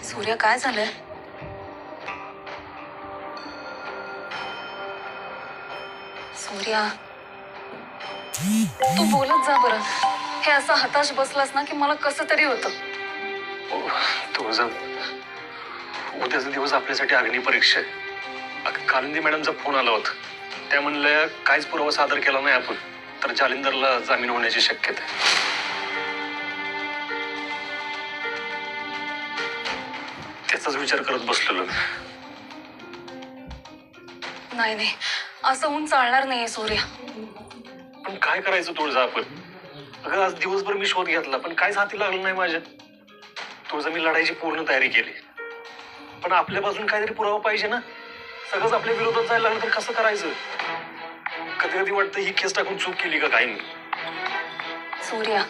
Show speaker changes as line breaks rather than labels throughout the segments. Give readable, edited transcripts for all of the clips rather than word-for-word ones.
सूर्या, काय झालंय? सूर्या, तू बोलत जा बरं. हे असं हताश बसलास ना की मला कसं तरी होतं.
तुझं उद्याचा दिवस आपल्यासाठी अग्निपरीक्षा आहे. कालिंदी मॅडमचा फोन आला होता. त्या म्हणल्या काहीच पुरावा सादर केला नाही आपण तर जालिंदरला जामीन होण्याची शक्यता आहे. त्याचाच विचार करत बसलेलो.
नाही नाही, असं होऊन चालणार नाहीये सूर्या.
पण काय करायचं तुळजा आपण? अगं आज दिवसभर मी शोध घेतला पण काहीच हाती लागलं नाही माझ्या. तुळजा, मी लढायची पूर्ण तयारी केली पण आपल्या बाजून काहीतरी पुरावा पाहिजे ना. सगळंच आपल्या विरोधात जायला लागलं तर कसं करायचं? कधी कधी वाटतं ही केस टाकून चूक केली का काय मी.
सूर्या,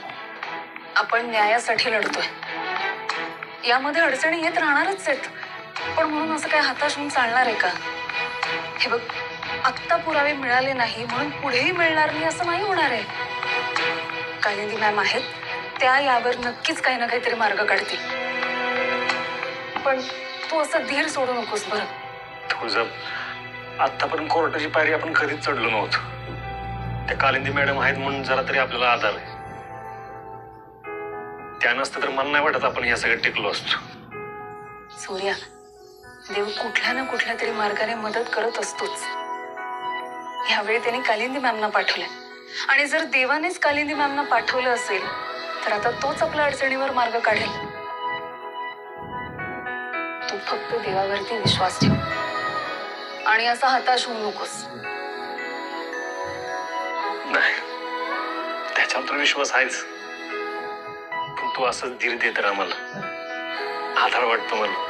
आपण न्यायासाठी लढतोय. यामध्ये अडचणी येत राहणारच आहेत, पण म्हणून असं काय हताश होऊन चालणार आहे का? हे बघ, आत्ता पुरावे मिळाले नाही म्हणून पुढेही मिळणार नाही असं नाही होणार आहे. कालिंदी मॅम आहेत, त्या यावर नक्कीच काही ना काहीतरी मार्ग काढतील. पण तू असं धीर सोडू नकोस बरं.
तुझं आतापर्यंत कोर्टाची पायरी आपण कधीच चढलो नव्हतो. त्या कालिंदी मॅडम आहेत म्हणून जरा तरी आपल्याला आधार आहे. त्या नसतं तर मला नाही वाटत आपण या सगळ्यात टिकलो असतो.
सूर्या, देव कुठल्या ना कुठल्या तरी मार्गाने मदत करत असतोच. यावेळी त्यांनी कालिंदी मॅमना पाठवलंय आणि जर देवानेच कालिंदी मॅमना पाठवलं असेल तर आता तोच आपल्या अडचणीवर मार्ग काढेल. तू फक्त देवावरती विश्वास ठेव आणि असा हताश होऊ नकोस.
नाही, त्याच्यावर तर विश्वास आहेच. पण तू असंच धीर देत राहा, मला आधार वाटतो मला.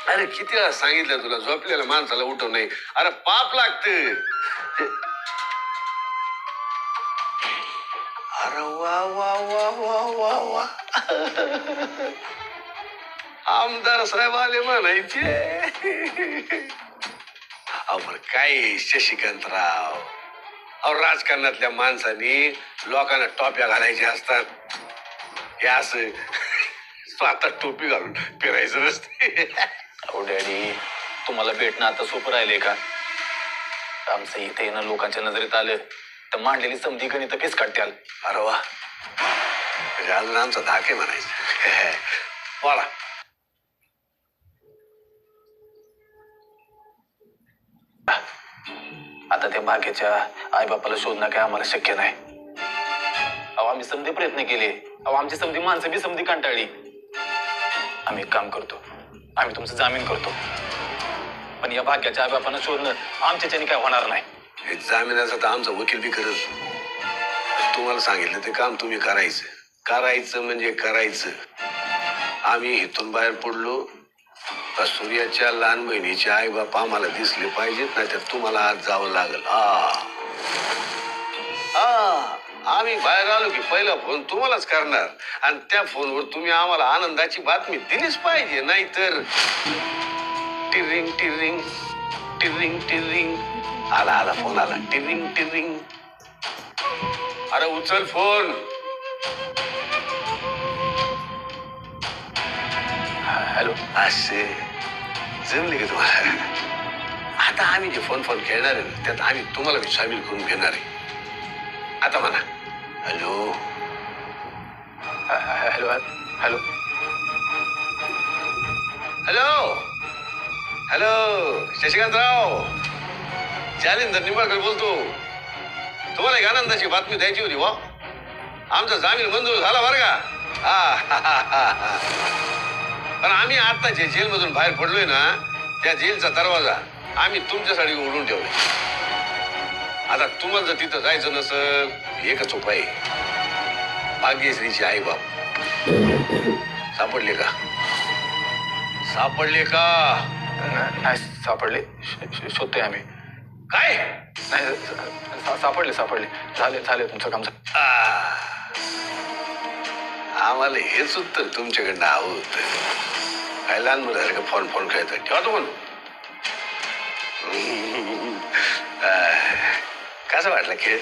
अरे किती वेळा सांगितलं तुला झोपलेल्या माणसाला उठव नाही. अरे पाप लागत. अरे वा वा वा वा वा वा. आमदार साहेब आले म्हणायचे. अहो काय शशिकांतराव, अहो राजकारणातल्या माणसांनी लोकांना टोप्या घालायच्या असतात. हे असं स्वतः टोपी घालून फिरायचं नसते.
अहो डॅडी, तुम्हाला भेटणं आता सोपं राहिले का? आमचं इथे येणं लोकांच्या नजरेत आलं तर मांडलेली समधी गणित फीस काढत्याल.
अरे वा, म्हणजे अजून आमचा धाके म्हणायचं. बोला.
आता त्या भाग्याच्या आईबापाला शोधणं काय आम्हाला शक्य नाही. अहो आम्ही समधी प्रयत्न केले. अहो आमची समधी माणसं बी समधी कंटाळली. आम्ही एक काम करतो, आम्ही तुमचं जामीन करतो. पण या भाग्याच्या आईबापांना शोधणं आमच्याच्याने काय होणार नाही.
हे जामिनाचं तर आमचा वकील बी करत. तुम्हाला सांगितलं ते काम तुम्ही करायचं. करायचं म्हणजे करायचं. आम्ही इथून बाहेर पडलो तर सूर्याच्या लहान बहिणीचे आई बाप आम्हाला दिसले पाहिजेत, नाही तर तुम्हाला आज जावं लागेल. आम्ही बाहेर आलो की पहिला फोन तुम्हालाच करणार आणि त्या फोनवर तुम्ही आम्हाला आनंदाची बातमी दिलीच पाहिजे. नाहीतर टिरिंग टिरिंग टिरिंग टिरिंग. आला आला फोन आला. टिरिंग टिरिंग. अरे उचल फोन.
हॅलो.
असे जमले की तुम्हाला? आता आम्ही जे फोन खेळणार आहे ना त्यात आम्ही तुम्हाला बी सामील करून घेणार आहे. आता म्हणा hello.
Hello hello
hello hello. शशिकांतराव, जालिंदर निंबाळकर बोलतो. तुम्हाला एक आनंदाची बातमी द्यायची होती. वा, आमचा जामीन मंजूर झाला बरं का? पण आम्ही आता जे जेलमधून बाहेर पडलोय ना त्या जेलचा दरवाजा आम्ही तुमच्यासाठी उघडून ठेवलाय. आता तुम्हाला जर तिथं जायचं नसेल एकच उपाय. भाग्यश्रीचे आई बाप सापडले का? सापडले का?
नाही सापडले. शोधतोय आम्ही.
काय
नाही सापडले झाले तुमचं काम झालं.
आम्हाला हेच उत्तर तुमच्याकडनं हवं होतं. काय लहान मुलासारखं फोन खेळतात. ठेवा तो फोन. कसं वाटलं खेळ?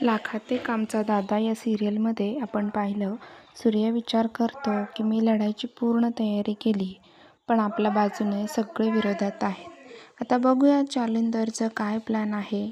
लाखात एक आमचा दादा या सिरियलमध्ये आपण पाहिलं, सूर्य विचार करतो की मी लढायची पूर्ण तयारी केली, पण आपल्या बाजूने सगळे विरोधात आहेत. आता बघूया जालिंदरचं काय प्लॅन आहे.